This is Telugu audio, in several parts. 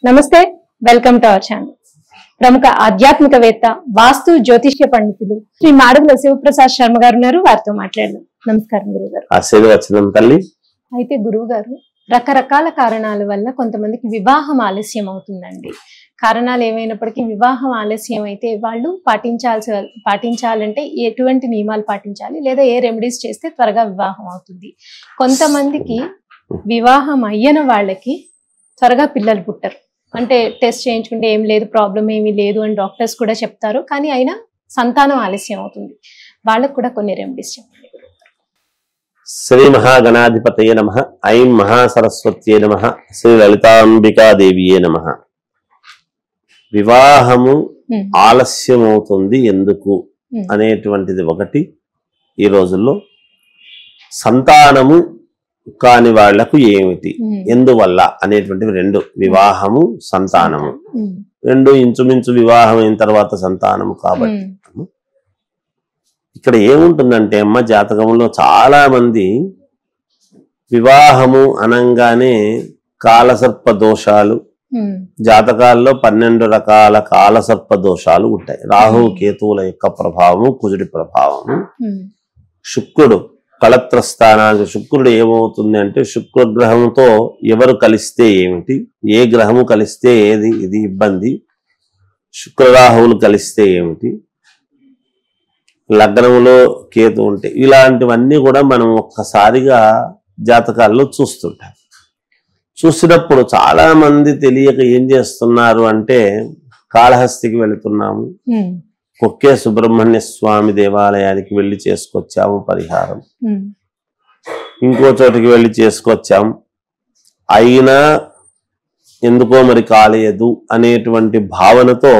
నమస్తే, వెల్కమ్ టు అవర్ ఛానల్. ప్రముఖ ఆధ్యాత్మికవేత్త, వాస్తు జ్యోతిష్య పండితులు శ్రీ మాడుగుల శివప్రసాద్ శర్మ గారు ఉన్నారు. వారితో మాట్లాడదాం. నమస్కారం గురువు గారు. అయితే గురువు గారు, రకరకాల కారణాల వల్ల కొంతమందికి వివాహం ఆలస్యం అవుతుందండి. కారణాలు ఏమైనప్పటికీ వివాహం ఆలస్యం అయితే వాళ్ళు పాటించాలంటే ఎటువంటి నియమాలు పాటించాలి, లేదా ఏ రెమెడీస్ చేస్తే త్వరగా వివాహం అవుతుంది? కొంతమందికి వివాహం అయ్యన వాళ్ళకి త్వరగా పిల్లలు పుట్టరు. అంటే టెస్ట్ చేయించుకుంటే ఏం లేదు, ప్రాబ్లం ఏమీ లేదు అని డాక్టర్స్ కూడా చెప్తారు, కానీ అయినా సంతానం ఆలస్యం అవుతుంది. వాళ్ళకు కూడా కొన్ని రెమెడీస్ చెప్పండి. శ్రీ మహాగణాధిపతయే నమః. ఐం మహాసరస్వత్యే నమః. శ్రీ లలితాంబికాదేవియే నమః. వివాహము ఆలస్యం అవుతుంది ఎందుకు అనేటువంటిది ఒకటి. ఈ రోజుల్లో సంతానము కాని వాళ్లకు ఏమిటి, ఎందువల్ల అనేటువంటివి రెండు. వివాహము, సంతానము రెండు ఇంచుమించు వివాహం అయిన తర్వాత సంతానము. కాబట్టి ఇక్కడ ఏముంటుందంటే అమ్మ, జాతకంలో చాలా మంది వివాహము అనంగానే కాలసర్ప దోషాలు, జాతకాల్లో 12 రకాల కాలసర్ప దోషాలు ఉంటాయి. రాహు కేతువుల యొక్క ప్రభావము, కుజుడి ప్రభావము, శుక్రుడు కళత్ర స్థానానికి. శుక్రుడు ఏమవుతుంది అంటే, శుక్రగ్రహంతో ఎవరు కలిస్తే ఏమిటి, ఏ గ్రహము కలిస్తే ఇది ఇబ్బంది, శుక్రరాహువులు కలిస్తే ఏమిటి, లగ్నములో కేతు ఉంటే, ఇలాంటివన్నీ కూడా మనం ఒక్కసారిగా జాతకాల్లో చూస్తుంటాం. చూసినప్పుడు చాలా మంది తెలియక ఏం చేస్తున్నారు అంటే, కాళహస్తికి వెళుతున్నాము, కొక్కే సుబ్రహ్మణ్య స్వామి దేవాలయానికి వెళ్ళి చేసుకొచ్చాము పరిహారం, ఇంకో చోటికి వెళ్ళి చేసుకొచ్చాం, అయినా ఎందుకో మరి కాలేదు అనేటువంటి భావనతో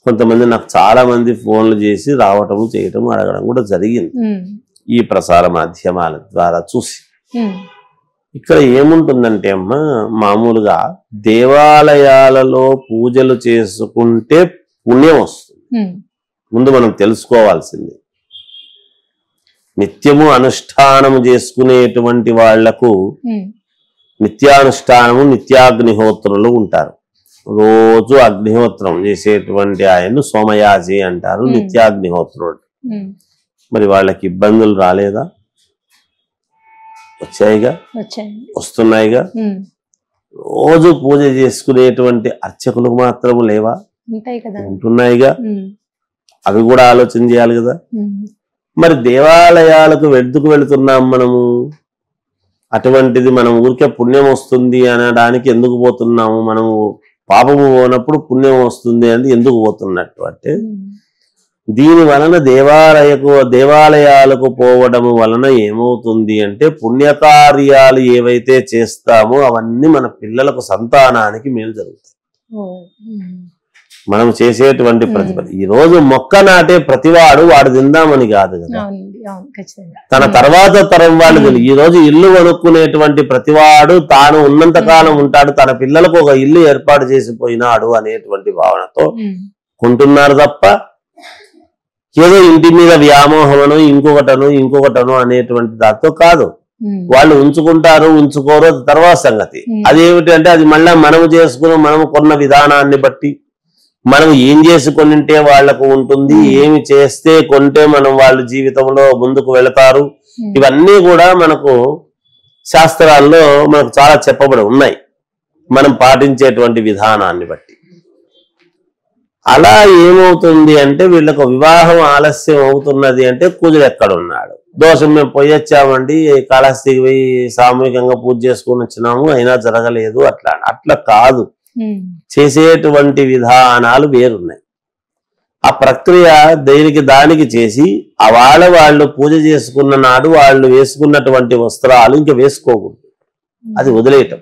కొంతమంది నాకు చాలా మంది ఫోన్లు చేసి రావటము, చేయటము, అడగడం కూడా జరిగింది ఈ ప్రసార మాధ్యమాల ద్వారా చూసి. ఇక్కడ ఏముంటుందంటే అమ్మ, మామూలుగా దేవాలయాలలో పూజలు చేసుకుంటే పుణ్యం వస్తుంది. ముందు మనం తెలుసుకోవాల్సింది, నిత్యము అనుష్ఠానము చేసుకునేటువంటి వాళ్లకు నిత్యానుష్ఠానము, నిత్యాగ్నిహోత్రులు ఉంటారు. రోజు అగ్నిహోత్రం చేసేటువంటి ఆయన్ను సోమయాజి అంటారు, నిత్యాగ్నిహోత్రుడు. మరి వాళ్ళకి ఇబ్బందులు రాలేదా? వచ్చాయిగా, వస్తున్నాయిగా. రోజు పూజ చేసుకునేటువంటి అర్చకులకు మాత్రం లేవా? ఉంటున్నాయిగా. అవి కూడా ఆలోచన చేయాలి కదా. మరి దేవాలయాలకు ఎందుకు వెళుతున్నాం మనము? అటువంటిది మనం ఊరికే పుణ్యం వస్తుంది అనడానికి ఎందుకు పోతున్నాము? మనము పాపము పోనప్పుడు పుణ్యం వస్తుంది అని ఎందుకు పోతున్నట్టు అంటే, దీని వలన దేవాలయాలకు పోవడం వలన ఏమవుతుంది అంటే, పుణ్యకార్యాలు ఏవైతే చేస్తామో అవన్నీ మన పిల్లలకు, సంతానానికి మేలు జరుగుతాయి. మనం చేసేటువంటి ప్రతిపద. ఈ రోజు మొక్క నాటే ప్రతివాడు వాడు తిందామని కాదు కదా, తన తర్వాత తరం వాళ్ళు. ఈ రోజు ఇల్లు కొనుక్కునేటువంటి ప్రతివాడు తాను ఉన్నంత కాలం ఉంటాడు, తన పిల్లలకు ఒక ఇల్లు ఏర్పాటు చేసిపోయినాడు అనేటువంటి భావనతో కొంటున్నారు తప్ప, ఏదో ఇంటి మీద వ్యామోహమను, ఇంకొకటను అనేటువంటి దాంతో కాదు. వాళ్ళు ఉంచుకుంటారు, ఉంచుకోరు, తర్వాత సంగతి. అదేమిటి అంటే, అది మళ్ళా మనము చేసుకుని మనము కొన్న విధానాన్ని బట్టి, మనం ఏం చేసుకొనింటే వాళ్లకు ఉంటుంది, ఏమి చేస్తే కొంటే మనం వాళ్ళ జీవితంలో ముందుకు వెళతారు. ఇవన్నీ కూడా మనకు శాస్త్రాల్లో మనకు చాలా చెప్పబడి ఉన్నాయి, మనం పాటించేటువంటి విధానాన్ని బట్టి. అలా ఏమవుతుంది అంటే, వీళ్ళకు వివాహం ఆలస్యం అవుతున్నది అంటే, కుజుడు ఎక్కడున్నాడు? దోషం మేము పోయొచ్చామండి, కాళహస్తికి పోయి సామూహికంగా పూజ చేసుకుని వచ్చినాము, అయినా జరగలేదు. అట్లా కాదు. చేసేటువంటి విధానాలు వేరున్నాయి. ఆ ప్రక్రియ దేనికి దానికి చేసి, వాళ్ళు పూజ చేసుకున్న నాడు వాళ్ళు వేసుకున్నటువంటి వస్త్రాలు ఇంకా వేసుకోకూడదు, అది వదిలేయటం.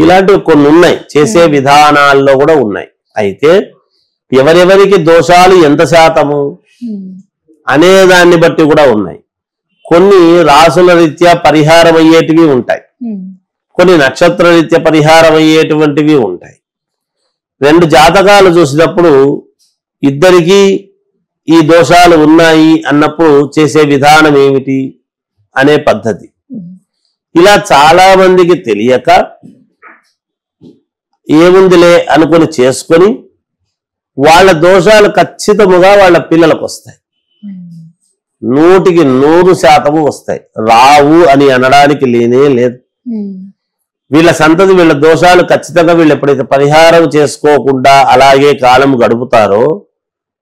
ఇలాంటివి కొన్ని ఉన్నాయి, చేసే విధానాల్లో కూడా ఉన్నాయి. అయితే ఎవరెవరికి దోషాలు ఎంత శాతము అనే దాన్ని బట్టి కూడా ఉన్నాయి. కొన్ని రాసుల రీత్యా పరిహారం అయ్యేటివి ఉంటాయి, కొన్ని నక్షత్ర రీత్యా పరిహారం అయ్యేటువంటివి ఉంటాయి. రెండు జాతకాలు చూసినప్పుడు ఇద్దరికి ఈ దోషాలు ఉన్నాయి అన్నప్పుడు చేసే విధానం ఏమిటి అనే పద్ధతి. ఇలా చాలా మందికి తెలియక ఏముందిలే అనుకొని చేసుకొని వాళ్ళ దోషాలు ఖచ్చితముగా వాళ్ళ పిల్లలకు వస్తాయి. 100% వస్తాయి. రావు అని అనడానికి లేనే లేదు. వీళ్ళ సంతతి వీళ్ళ దోషాలు ఖచ్చితంగా వీళ్ళు ఎప్పుడైతే పరిహారం చేసుకోకుండా అలాగే కాలం గడుపుతారో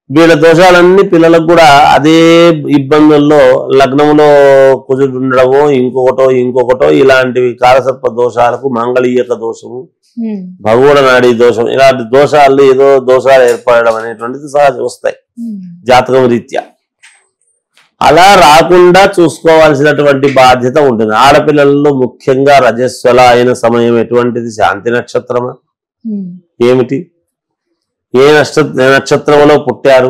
వీళ్ళ దోషాలన్నీ పిల్లలకు కూడా అదే ఇబ్బందుల్లో లగ్నంలో కుజుడు ఉండడమో ఇంకొకటో ఇలాంటివి కాలసర్ప దోషాలకు మాంగళీయక దోషము, భగోడ నాడీ దోషం, ఇలాంటి దోషాలు ఏదో దోషాలు ఏర్పడడం అనేటువంటిది సహజం వస్తాయి జాతకం రీత్యా. అలా రాకుండా చూసుకోవాల్సినటువంటి బాధ్యత ఉంటుంది. ఆడపిల్లల్లో ముఖ్యంగా రజస్వల అయిన సమయం ఎటువంటిది? శాంతి నక్షత్రమా ఏమిటి? ఏ నక్షత్రంలో పుట్టారు?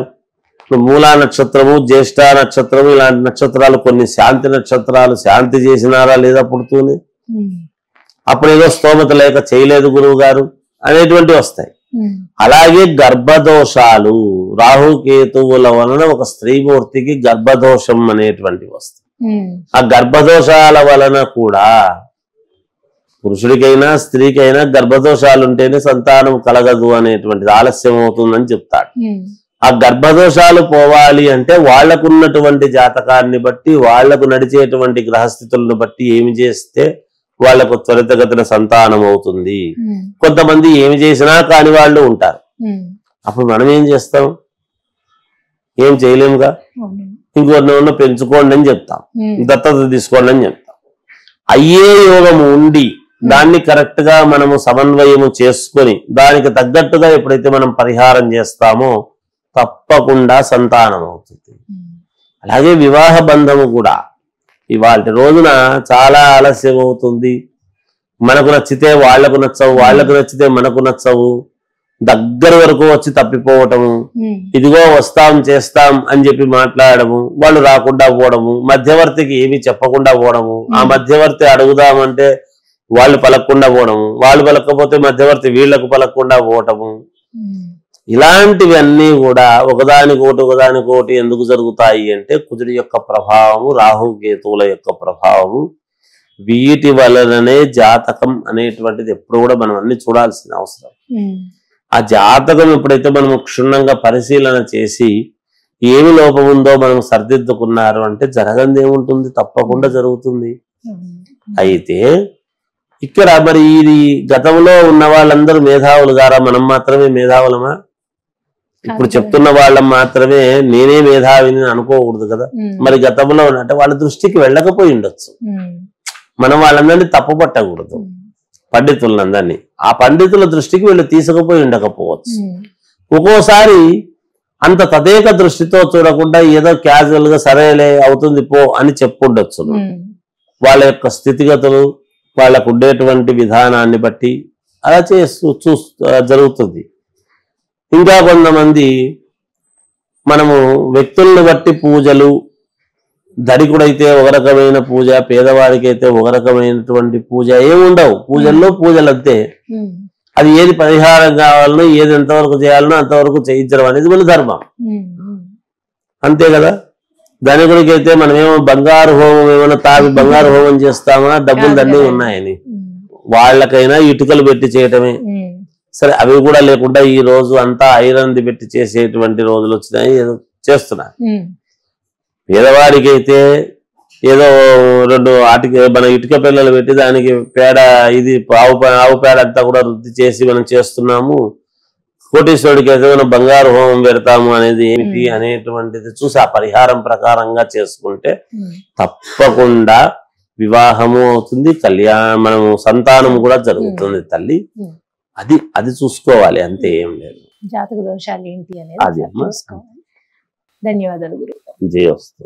మూలా నక్షత్రము, జ్యేష్ఠ నక్షత్రము ఇలాంటి నక్షత్రాలు కొన్ని శాంతి నక్షత్రాలు. శాంతి చేసినారా లేదా పుడుతూనే? అప్పుడు ఏదో స్తోమత లేక చేయలేదు గురువు గారు అనేటువంటివి వస్తాయి. అలాగే గర్భదోషాలు, రాహుకేతువుల వలన ఒక స్త్రీమూర్తికి గర్భదోషం అనేటువంటివి వస్తాయి. ఆ గర్భదోషాల వలన కూడా పురుషుడికైనా స్త్రీకైనా గర్భదోషాలు ఉంటేనే సంతానం కలగదు అనేటువంటిది, ఆలస్యం అవుతుందని చెప్తాడు. ఆ గర్భదోషాలు పోవాలి అంటే వాళ్లకున్నటువంటి జాతకాన్ని బట్టి, వాళ్లకు నడిచేటువంటి గ్రహస్థితులను బట్టి ఏమి చేస్తే వాళ్లకు త్వరితగతిన సంతానం అవుతుంది. కొంతమంది ఏమి చేసినా కాని వాళ్ళు ఉంటారు. అప్పుడు మనం ఏం చేస్తాం? ఏం చేయలేముగా. ఇంకొన్న పెంచుకోండి అని చెప్తాం, దత్తత తీసుకోండి అని చెప్తాం. అయ్యే యోగము ఉండి దాన్ని కరెక్ట్ గా మనము సమన్వయము చేసుకొని దానికి తగ్గట్టుగా ఎప్పుడైతే మనం పరిహారం చేస్తామో తప్పకుండా సంతానం అవుతుంది. అలాగే వివాహ బంధము కూడా ఇవాళ రోజున చాలా ఆలస్యం అవుతుంది. మనకు నచ్చితే వాళ్లకు నచ్చవు, వాళ్లకు నచ్చితే మనకు నచ్చవు, దగ్గర వరకు వచ్చి తప్పిపోవటము, ఇదిగో వస్తాం చేస్తాం అని చెప్పి మాట్లాడము, వాళ్ళు రాకుండా పోవడము, మధ్యవర్తికి ఏమి చెప్పకుండా పోవడము, ఆ మధ్యవర్తి అడుగుదామంటే వాళ్ళు పలకకుండా పోవడము, వాళ్ళు పలకపోతే మధ్యవర్తి వీళ్లకు పలకకుండా పోవటము, ఇలాంటివన్నీ కూడా ఒకదానికోటి ఎందుకు జరుగుతాయి అంటే కుజుడి యొక్క ప్రభావము, రాహుకేతువుల యొక్క ప్రభావము, వీటి వలననే జాతకం అనేటువంటిది ఎప్పుడు కూడా మనం అన్ని చూడాల్సిన అవసరం. ఆ జాతకం ఎప్పుడైతే మనం క్షుణ్ణంగా పరిశీలన చేసి ఏమి లోపం ఉందో మనం సరిదిద్దుకున్నారు అంటే జరగంది ఏముంటుంది, తప్పకుండా జరుగుతుంది. అయితే ఇక్కడ మరి ఇది గతంలో ఉన్న వాళ్ళందరూ మేధావులు గారా, మనం మాత్రమే మేధావులమా? ఇప్పుడు చెప్తున్న వాళ్ళం మాత్రమే నేనే మేధావిని అనుకోకూడదు కదా. మరి గతంలో అంటే వాళ్ళ దృష్టికి వెళ్ళకపోయి ఉండొచ్చు. మనం వాళ్ళందరినీ తప్పు పట్టకూడదు, పండితులందరినీ. ఆ పండితుల దృష్టికి వీళ్ళు తీసుకుపోయి ఉండకపోవచ్చు. ఒక్కోసారి అంత తదేక దృష్టితో చూడకుండా ఏదో క్యాజువల్ గా సరేలే అవుతుంది పో అని చెప్పుండొచ్చు. వాళ్ళ యొక్క స్థితిగతులు, వాళ్ళకు ఉండేటువంటి విధానాన్ని బట్టి అలా జరుగుతుంది. ఇంకా కొంతమంది మనము వ్యక్తులను బట్టి పూజలు, ధనికుడైతే ఒక రకమైన పూజ, పేదవాడికైతే ఒక రకమైనటువంటి పూజ ఏముండవు. పూజల్లో పూజలు అంతే. అది ఏది పరిహారం కావాలనో, ఏది ఎంతవరకు చేయాలనో అంతవరకు చేయించడం అనేది మన ధర్మం, అంతే కదా. ధనికుడికి అయితే మనమేమో బంగారు హోమం ఏమైనా తావి బంగారు హోమం చేస్తామా, డబ్బులు దండి ఉన్నాయని. వాళ్ళకైనా ఇటుకలు పెట్టి చేయటమే. సరే, అవి కూడా లేకుండా ఈ రోజు అంతా ఐరన్ పెట్టి చేసేటువంటి రోజులు వచ్చినాయి, ఏదో చేస్తున్నారు. పేదవాడికి అయితే ఏదో 2 మన ఇటుక పిల్లలు పెట్టి దానికి పేడ, ఇది ఆవు పేడ అంతా కూడా వృద్ధి చేసి మనం చేస్తున్నాము. కోటీశ్వరుడికి అయితే మనం బంగారు హోమం పెడతాము అనేది ఏమిటి అనేటువంటిది చూసి ఆ పరిహారం ప్రకారంగా చేసుకుంటే తప్పకుండా వివాహము అవుతుంది, మనము సంతానం కూడా జరుగుతుంది తల్లి. అది చూసుకోవాలి, అంతే, ఏం లేదు. జాతక దోషాలు ఏంటి అనేది ధన్యవాదాలు గురువు. జయ వస్తు.